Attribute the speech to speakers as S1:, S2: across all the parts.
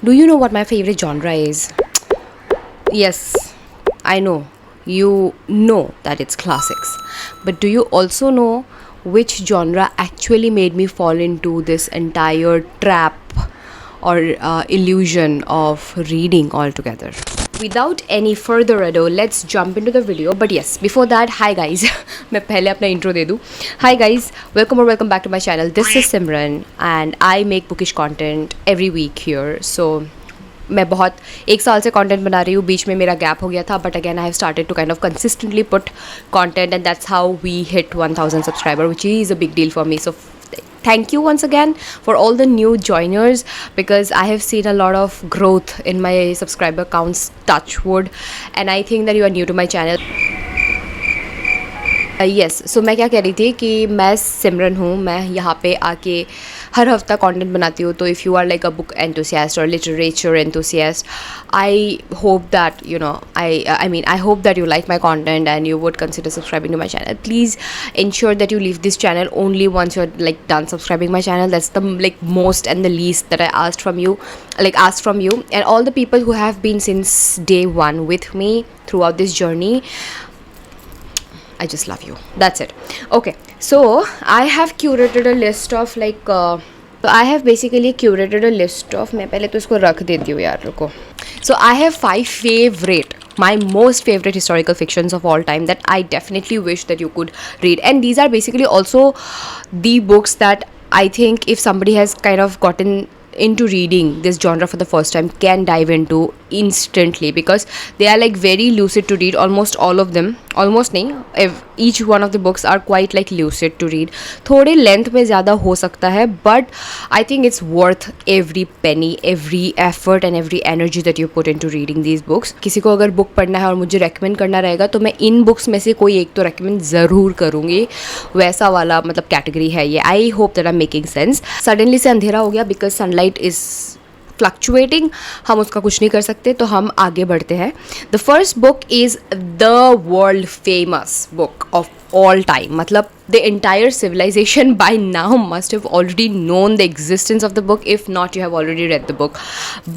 S1: Do you know what my favorite genre is? Yes, I know. You know that it's classics. But do you also know which genre actually made me fall into this entire trap or illusion of reading altogether? Without any further ado, let's jump into the video. But yes, before that, hi guys. मैं पहले अपना intro दे दूँ. Hi guys, welcome or welcome back to my channel. This is Simran and I make bookish content every week here. So मैं बहुत एक साल से content बना रही हूँ. बीच में मेरा गैप हो गया था, but again I have started to kind of consistently put content and that's how we hit 1000 subscriber, which is a big deal for me. So thank you once again for all the new joiners, because I have seen a lot of growth in my subscriber counts, touch wood, and I think that you are new to my channel. Yes so मैं क्या कह रही थी कि मैं सिमरन हूँ. मैं यहाँ पे आके हर हफ्ता कंटेंट बनाती हूँ. तो if you are like a book enthusiast और literature enthusiast, I hope that you know I hope that you like my content and you would consider subscribing to my channel. Please ensure that you leave this channel only once you're like done subscribing my channel. That's the like most and the least that I asked from you, and all the people who have been since day one with me throughout this journey. I just love you. That's it. Okay, so I have curated a list of like I have basically curated a list of, मैं पहले तो इसको रख देती हूँ यार, रुको. So I have 5 favorite, my most favorite historical fictions of all time that I definitely wish that you could read, and these are basically also the books that I think if somebody has kind of gotten into reading this genre for the first time can dive into instantly, because they are like very lucid to read. Almost all of them, almost नहीं, each one of the books are quite like lucid to read. थोड़े length में ज़्यादा हो सकता है, but I think it's worth every penny, every effort and every energy that you put into reading these books. किसी को अगर book पढ़ना है और मुझे रेकमेंड करना रहेगा तो मैं इन बुक्स में से कोई एक तो रेकमेंड ज़रूर करूँगी. वैसा वाला मतलब कैटेगरी है ये. आई hope that I am making sense. Suddenly से अंधेरा हो गया बिकॉज सनलाइट इज़ फ्लक्चुएटिंग. हम उसका कुछ नहीं कर सकते, तो हम आगे बढ़ते हैं. The first book is the world famous book of all time. मतलब the entire civilization by now must have already known the existence of the book, if not you have already read the book.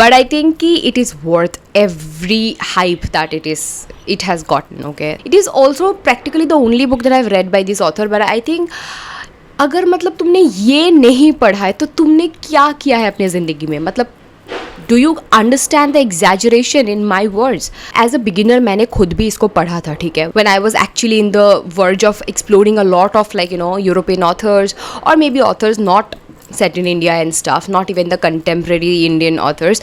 S1: But I think कि it is worth every hype that it has gotten. Okay, it is also practically the only book that I've read by this author. But I think अगर मतलब तुमने ये नहीं पढ़ा है तो तुमने क्या किया है अपनी ज़िंदगी में. मतलब do you understand the exaggeration in my words. As a beginner मैंने खुद भी इसको पढ़ा था, ठीक है, when I was actually in the verge of exploring a lot of like European authors or maybe authors not set in India and stuff, not even the contemporary Indian authors.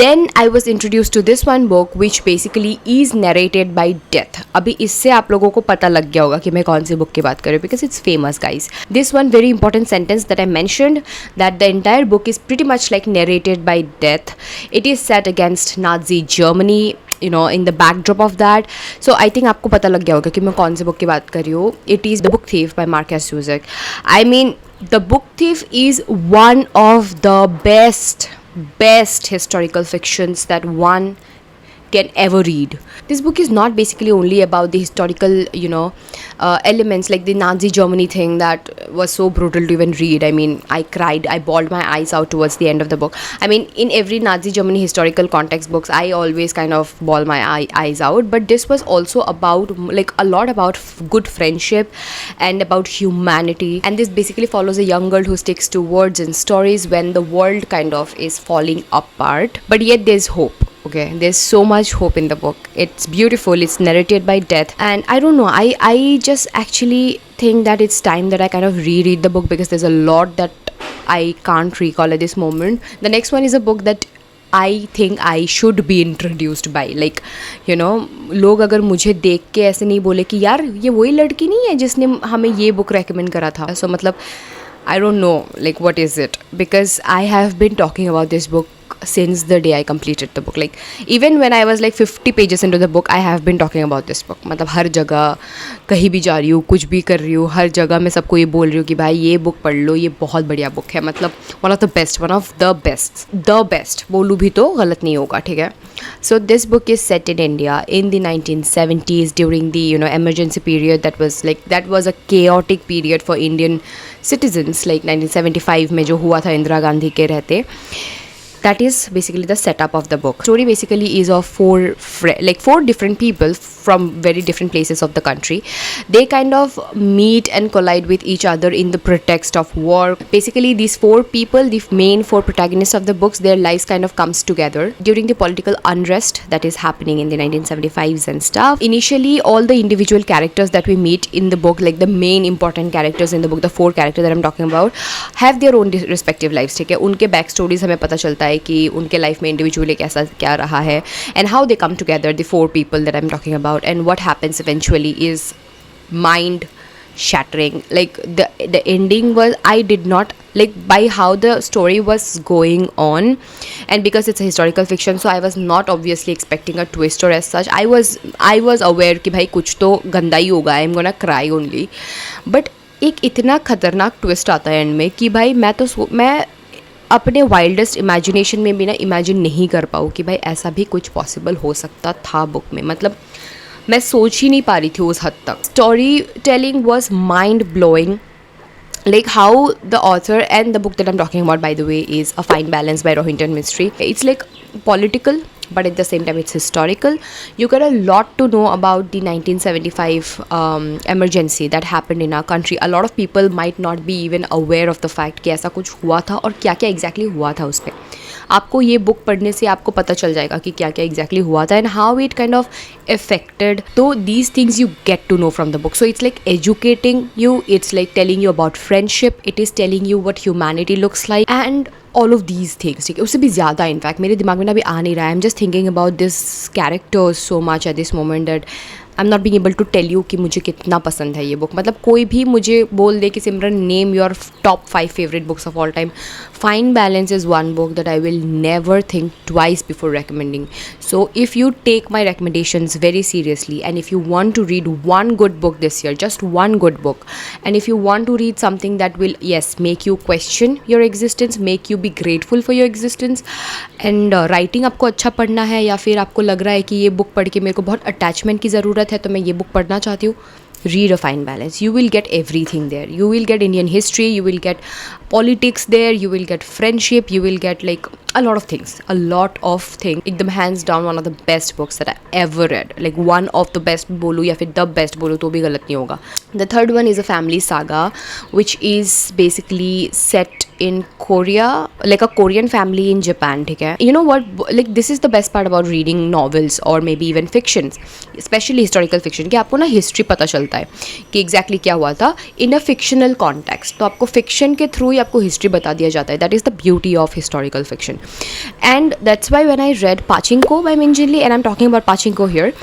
S1: Then I was introduced to this one book which basically is narrated by death. अभी इससे आप लोगों को पता लग गया होगा कि मैं कौन सी बुक की बात कर रही हूँ, because it's famous guys. This one very important sentence that I mentioned, that the entire book is pretty much like narrated by death. It is set against Nazi Germany, in the backdrop of that. So I think आपको पता लग गया होगा कि मैं कौन सी book की बात कर रही हूँ. It is The Book Thief by Marquez Zusak. I mean, The Book Thief is one of the best historical fictions that one can ever read. This book is not basically only about the historical, elements like the Nazi Germany thing that was so brutal to even read. I mean, I cried, I bawled my eyes out towards the end of the book. I mean, in every Nazi Germany historical context books, I always kind of bawl my eyes out. But this was also about like a lot about good friendship and about humanity. And this basically follows a young girl who sticks to words and stories when the world kind of is falling apart. But yet there's hope. Okay, there's so much hope in the book. It's beautiful, it's narrated by death, and I don't know, I just actually think that it's time that I kind of reread the book, because there's a lot that I can't recall at this moment. The next one is a book that I think I should be introduced by, like लोग अगर मुझे देख के ऐसे नहीं बोले कि यार ये वही लड़की नहीं है जिसने हमें ये बुक रेकमेंड करा था. So मतलब I don't know like what is it, because I have been talking about this book since the day I completed the book. Like even when I was like 50 pages into the book, I have been talking about this book. मतलब हर जगह कहीं भी जा रही हूँ, कुछ भी कर रही हूँ, हर जगह मैं सबको ये बोल रही हूँ कि भाई ये बुक पढ़ लो, ये बहुत बढ़िया बुक है. मतलब one of the best बोलूँ भी तो गलत नहीं होगा, ठीक है. So this book is set in India in the 1970s during the emergency period. That was a chaotic period for Indian citizens, like 1975 में जो हुआ था इंदिरा गांधी के रहते. That is basically the setup of the book. Story basically is of four different people from very different places of the country. They kind of meet and collide with each other in the pretext of war. Basically, these four people, the main four protagonists of the books, their lives kind of comes together during the political unrest that is happening in the 1975s and stuff. Initially, all the individual characters that we meet in the book, like the main important characters in the book, the four characters that I'm talking about, have their own respective lives. ठीक है, उनके back stories हमें पता चलता है कि उनके life में इंडिविजुअली कैसा क्या रहा है, and how they come together, the four people that I am talking about, and what happens eventually is mind shattering. Like the ending was, I did not like by how the story was going on, and because it's a historical fiction, so I was not obviously expecting a twist or as such. I was aware कि भाई कुछ तो गंदा ही होगा, I'm gonna cry only, but एक इतना खतरनाक twist आता है एंड में कि भाई मैं अपने वाइल्डेस्ट इमेजिनेशन में भी ना इमेजिन नहीं कर पाऊँ कि भाई ऐसा भी कुछ पॉसिबल हो सकता था बुक में. मतलब मैं सोच ही नहीं पा रही थी उस हद तक. Story telling was mind blowing. Like how the author, and the book that I'm talking about, by the way, is A Fine Balance by Rohinton Mistry. It's like political, but at the same time it's historical. You get a lot to know about the 1975 emergency that happened in our country. A lot of people might not be even aware of the fact कि ऐसा कुछ हुआ था और क्या क्या exactly हुआ था उस पर. आपको ये बुक पढ़ने से आपको पता चल जाएगा कि क्या क्या एग्जैक्टली हुआ था and how it kind of affected. So these things you get to know from the book. So it's like educating you, it's like telling you about friendship, it is telling you what humanity looks like, and all of these things. ठीक है, उससे भी ज़्यादा in fact मेरे दिमाग में ना अभी आ नहीं रहा है. I am just thinking about this characters so much at this moment that I am not being able to tell you कि मुझे कितना पसंद है ये बुक. मतलब कोई भी मुझे बोल दे कि Simran name your top 5 favourite books of all time, fine balance is one book that I will never think twice before recommending. So if you take my recommendations very seriously, and if you want to read one good book this year, just one good book, and if you want to read something that will, yes, make you question your existence, make you be grateful for your existence, and writing आपको अच्छा पढ़ना है, या फिर आपको लग रहा है कि ये बुक पढ़ के मेरे को बहुत अटैचमेंट की ज़रूरत है तो मैं ये बुक पढ़ना चाहती हूँ, read A Fine Balance. You will get everything there. You will get Indian history, you will get politics there, you will get friendship, you will get like a lot of things. एकदम hands down one of the best books that I ever read. Like one of the best बोलूँ या फिर the best बोलूँ तो भी गलत नहीं होगा. The third one is a family saga, which is basically set in Korea, like a Korean family in Japan. ठीक है, you know what, like this is the best part about reading novels or maybe even fictions, especially historical fiction, कि आपको ना history पता चलता है कि exactly क्या हुआ था इन अ फिक्शनल कॉन्टेक्स्ट. तो आपको फिक्शन के थ्रू ही आपको हिस्ट्री बता दिया जाता है. That is the beauty of historical fiction, and that's why when I read Pachinko by Min Jin Lee, and I am talking about Pachinko here,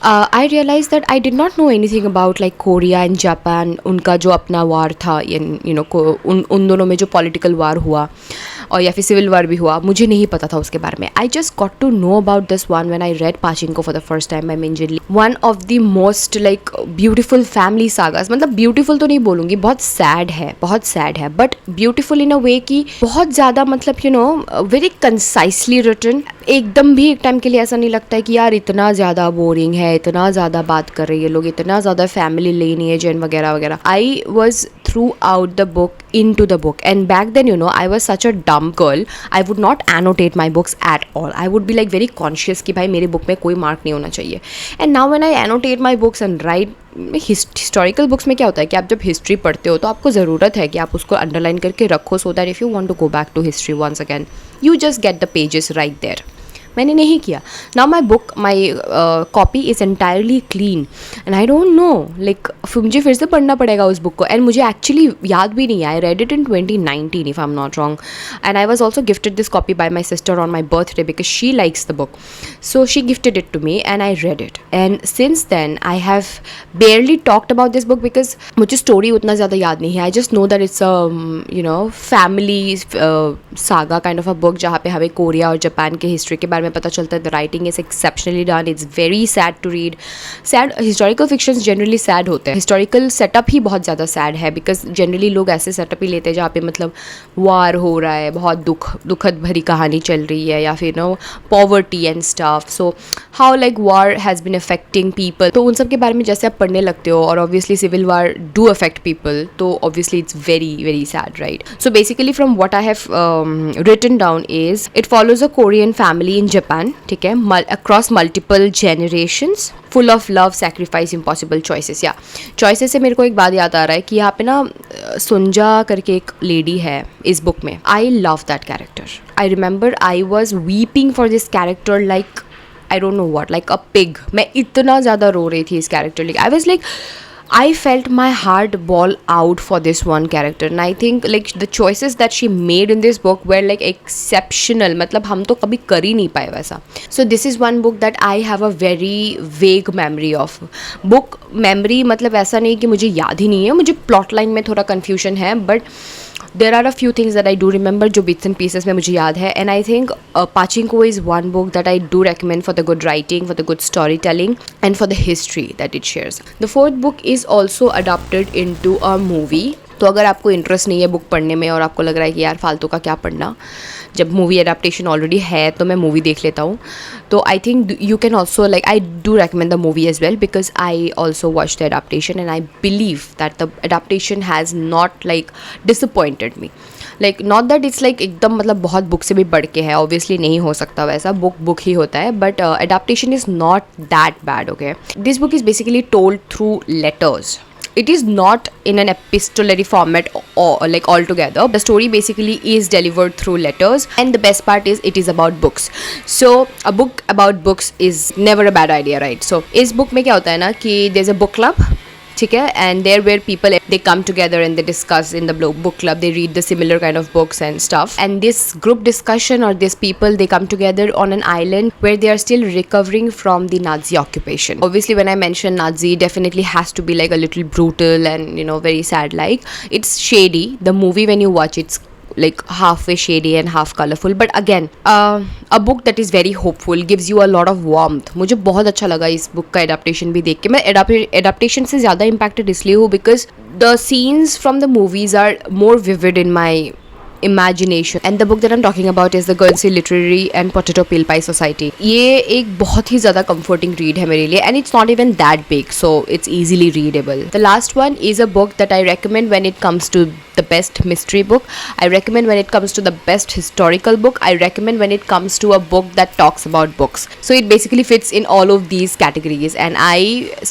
S1: I realise that I did not know anything about like Korea and Japan. उनका जो अपना वार था, you know, उन दोनों में जो political वार हुआ और या फिर सिविल वार भी हुआ, मुझे नहीं पता था उसके बारे में. I just got to know about this one when I read Pachinko for the first time by Min Jin Lee. One of the most like beautiful family sagas. मतलब ब्यूटीफुल तो नहीं बोलूँगी, बहुत सैड है, बट ब्यूटीफुल इन अ वे कि बहुत ज़्यादा, मतलब यू नो, वेरी कंसाइसली रिटन. एकदम भी एक टाइम के लिए ऐसा नहीं लगता है कि यार इतना ज़्यादा बोरिंग है, इतना ज़्यादा बात कर रही है लोग, इतना ज़्यादा फैमिली लीनिएज एंड वगैरह वगैरह. I was through out the book into the book, and back then, you know, I was such a dumb girl. I would not annotate my books at all. I would be like very conscious कि भाई मेरे book में कोई mark नहीं होना चाहिए. And now when I annotate my books and write, historical books में क्या होता है कि आप जब हिस्ट्री पढ़ते हो तो आपको ज़रूरत है कि आप उसको अंडरलाइन करके रखो, so that if you want to go back to history once again you just get the pages right there. मैंने नहीं किया. Now my copy is entirely clean and I don't know, like मुझे फिर से पढ़ना पड़ेगा उस बुक को. एंड मुझे एक्चुअली याद भी नहीं है. I read it in 2019 if I am not wrong, and I was also gifted this copy by my sister on my birthday because she likes the book. So she gifted it to me and I read it, and since then I have barely talked about this book because मुझे story उतना ज़्यादा याद नहीं है. I just know that it's a, you know, family saga kind of a book जहाँ पे हमें Korea और जापान के हिस्ट्री के बारे में पता चलता है the writing is exceptionally done, it's very sad to read. Sad historical fictions generally sad होते हैं, हिस्टोरिकल सेटअप ही बहुत ज़्यादा सैड है, बिकॉज जनरली लोग ऐसे सेटअप ही लेते हैं जहाँ पे मतलब वार हो रहा है, बहुत दुखद भरी कहानी चल रही है, या फिर no poverty and stuff. So how like war has been affecting people, तो उन सब के बारे में जैसे आप पढ़ने लगते हो, और obviously civil war do affect people, तो obviously it's very very sad, right. So basically from what I have written down is it follows a Korean family in Japan, ठीक है, across multiple generations, full of love, sacrifice, impossible choices. या choices से मेरे को एक बात याद आ रहा है कि यहाँ पे ना सुंजा करके एक लेडी है इस बुक में. I love that character. I remember I was weeping for this character like I don't know what, like a pig. मैं इतना ज़्यादा रो रही थी इस character लिए. I was like I felt my heart ball out for this one character, and I think like the choices that she made in this book were like exceptional. मतलब हम तो कभी कर ही नहीं पाए वैसा. So this is one book that I have a very vague memory of. Book memory मतलब ऐसा नहीं कि मुझे याद ही नहीं है, मुझे plot line में थोड़ा confusion है, but there are a few things that I do remember जो bits and pieces में मुझे याद है. And I think Pachinko is one book that I do recommend for the good writing, for the good storytelling, and for the history that it shares. The fourth book is also adapted into a movie. तो अगर आपको interest नहीं है book पढ़ने में और आपको लग रहा है कि यार फालतू का क्या पढ़ना, जब मूवी एडाप्टेशन ऑलरेडी है तो मैं मूवी देख लेता हूँ, तो I think you can also like I do recommend the movie as well, because I also watch the adaptation and I believe that the adaptation has not like disappointed me. Like not that it's like एकदम मतलब बहुत book से भी बढ़ के है, obviously नहीं हो सकता वैसा, बुक ही होता है, but adaptation is not that bad. Okay, this book is basically told through letters. It is not in an epistolary format or like altogether. The story basically is delivered through letters, and the best part is it is about books. So a book about books is never a bad idea, right? So इस book में क्या होता है ना कि there's a book club, ठीक है, and there where people they come together and they discuss in the book club, they read the similar kind of books and stuff, and this group discussion or these people they come together on an island where they are still recovering from the Nazi occupation. Obviously when I mention Nazi, definitely has to be like a little brutal and you know very sad, like it's shady. The movie when you watch it's like halfway shady and half colorful, but again a book that is very hopeful, gives you a lot of warmth. मुझे बहुत अच्छा लगा इस book का adaptation भी देख के. मैं एडाप्टेशन से ज़्यादा इम्पैक्टेड इसलिए हूँ because the scenes from the movies are more vivid in my imagination. And the book that I'm talking about is the Guernsey Literary and Potato Peel Pie Society. ये एक बहुत ही ज़्यादा comforting read है मेरे लिए, and it's not even that big, so it's easily readable. The last one is a book that I recommend when it comes to the best mystery book. I recommend when it comes to the best historical book. I recommend when it comes to a book that talks about books. So it basically fits in all of these categories, and I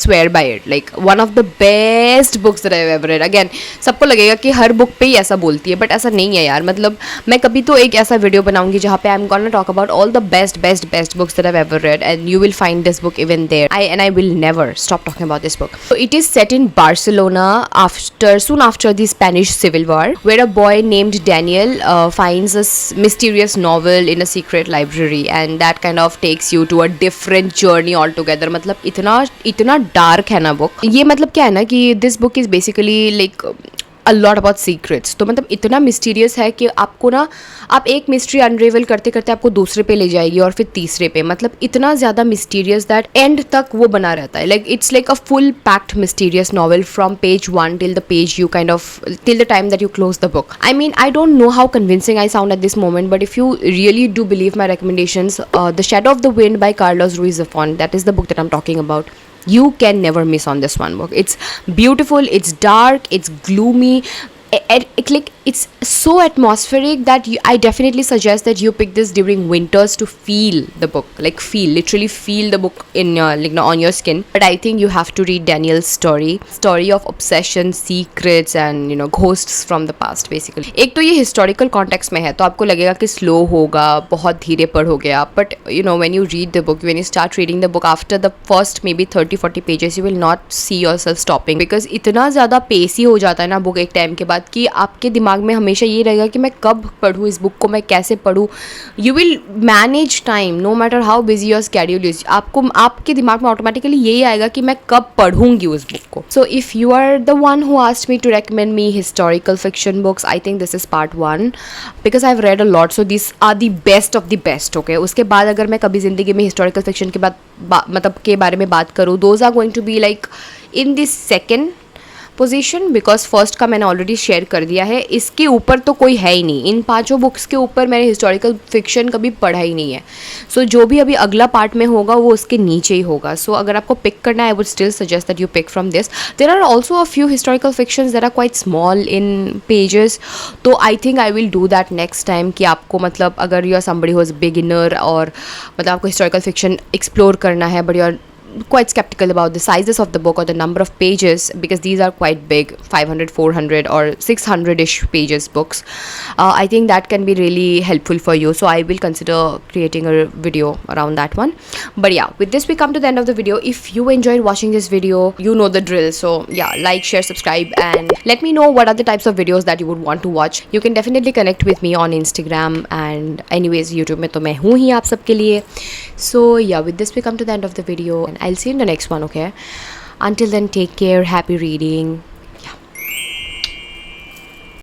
S1: swear by it. Like one of the best books that I've ever read. Again, सबको लगेगा कि हर book पे ही ऐसा बोलती है, but ऐसा नहीं है यार. मतलब मैं कभी तो एक ऐसा वीडियो बनाऊंगी जहाँ पे I am gonna talk about all the best books that I have ever read, and you will find this book even there. I will never stop talking about this book. So it is set in Barcelona soon after the Spanish Civil War, where a boy named Daniel finds a mysterious novel in a secret library, and that kind of takes you to a different journey altogether. मतलब इतना dark है ना book. ये मतलब क्या है ना कि this book is basically like a lot about secrets. तो मतलब इतना मिस्टीरियस है कि आपको ना आप एक मिस्ट्री अनरेवल करते करते आपको दूसरे पे ले जाएगी और फिर तीसरे पे. मतलब इतना ज़्यादा मिस्टीरियस दैट एंड तक वो बना रहता है. Like it's like a full packed mysterious novel from page 1 till the page you kind of till the time that you close the book. I mean, I don't know how convincing I sound at this moment, but if you really do believe my recommendations, The Shadow of the Wind by Carlos Ruiz Zafón, that is the book that I'm talking about. You can never miss on this one book. It's beautiful, it's dark, it's gloomy, it's so atmospheric that I definitely suggest that you pick this during winters to feel the book, like literally feel the book in your like on your skin. But I think you have to read Daniel's story of obsession, secrets and you know ghosts from the past basically. एक तो ये historical context में है तो आपको लगेगा कि slow होगा, बहुत धीरे पढ़ोगे आप, but you know when you read the book, when you start reading the book, after the first maybe 30-40 pages you will not see yourself stopping, because इतना ज़्यादा पेसी हो जाता है ना बुक एक टाइम के बाद कि आपके दिमाग दिमाग में हमेशा ये रहेगा कि मैं कब पढ़ूँ इस बुक को, मैं कैसे पढ़ूँ. You will manage time no matter how busy your schedule is. आपको आपके दिमाग में ऑटोमेटिकली यही आएगा कि मैं कब पढ़ूंगी उस बुक को. So if you are the one who asked me to recommend me historical fiction books, I think this is part 1 because I've read a lot, so these are the best of the best. Okay, उसके बाद अगर मैं कभी ज़िंदगी में historical fiction के मतलब के बारे में बात करूँ, those are going to be like in the second position, because first का मैंने ऑलरेडी शेयर कर दिया है. इसके ऊपर तो कोई है ही नहीं. इन 5 बुक्स के ऊपर मैंने हिस्टोरिकल फिक्शन कभी पढ़ा ही नहीं है. सो जो भी अभी अगला पार्ट में होगा वो उसके नीचे ही होगा. सो अगर आपको पिक करना है, I would still suggest that you pick from this. There are also a few historical fictions that are quite small in pages. तो I think I will do that next time कि आपको मतलब अगर you are somebody who is beginner और मतलब आपको historical fiction explore करना है but you are quite skeptical about the sizes of the book or the number of pages, because these are quite big, 500, 400 or 600-ish pages books. I think that can be really helpful for you, so I will consider creating a video around that one. But yeah, with this we come to the end of the video. If you enjoyed watching this video, you know the drill, so yeah, like, share, subscribe and let me know what are the types of videos that you would want to watch. You can definitely connect with me on Instagram, and anyways YouTube में तो मैं हूँ ही आप सबके लिए. So yeah, with this we come to the end of the video and I'll see you in the next one. Okay, until then, take care, happy reading.